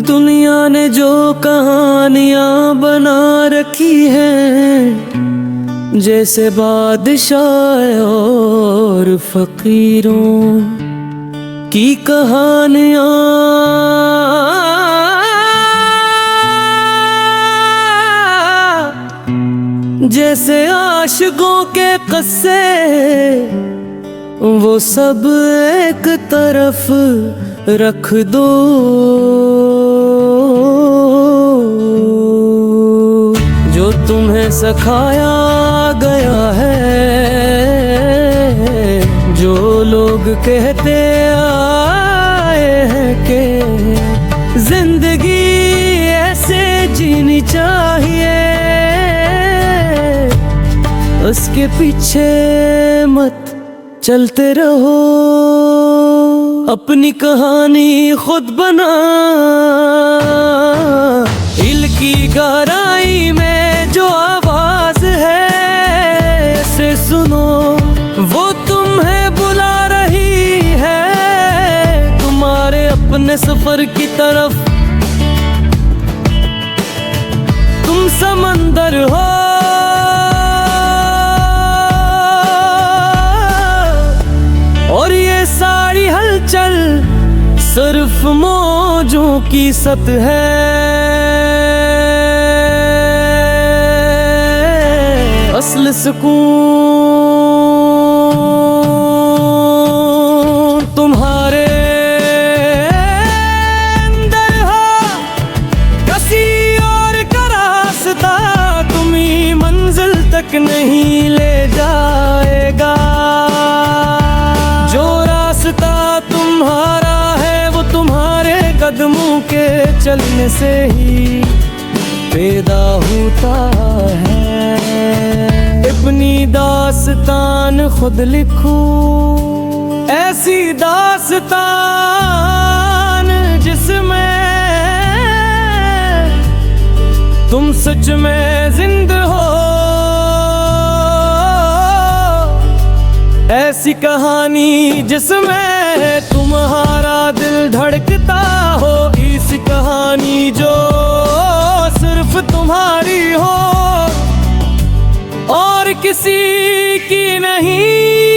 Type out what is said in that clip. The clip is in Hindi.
दुनिया ने जो कहानियां बना रखी हैं, जैसे बादशाह और फकीरों की कहानियां, जैसे आशिकों के किस्से, वो सब एक तरफ रख दो। जो तुम्हें सिखाया गया है, जो लोग कहते आए हैं कि जिंदगी ऐसे जीनी चाहिए, उसके पीछे मत चलते रहो। अपनी कहानी खुद बना, दिल की गहराई में जो आवाज है, इसे सुनो, वो तुम्हें बुला रही है तुम्हारे अपने सफर की तरफ। तुम समंदर हो और ये सारी हलचल सिर्फ मौजों की सतह है। असल सुकून तुम्हारे अंदर हो, किसी और का रास्ता तुम्हीं मंजिल तक नहीं ले जाएगा। जो रास्ता तुम्हारा है वो तुम्हारे कदमों के चलने से ही पैदा होता है। अपनी दास्तान खुद लिखो, ऐसी दास्तान जिसमें तुम सच में जिंदा हो। ऐसी कहानी जिसमें तुम्हारा दिल धड़कता हो, ऐसी कहानी जो सिर्फ तुम्हारी हो और किसी की नहीं।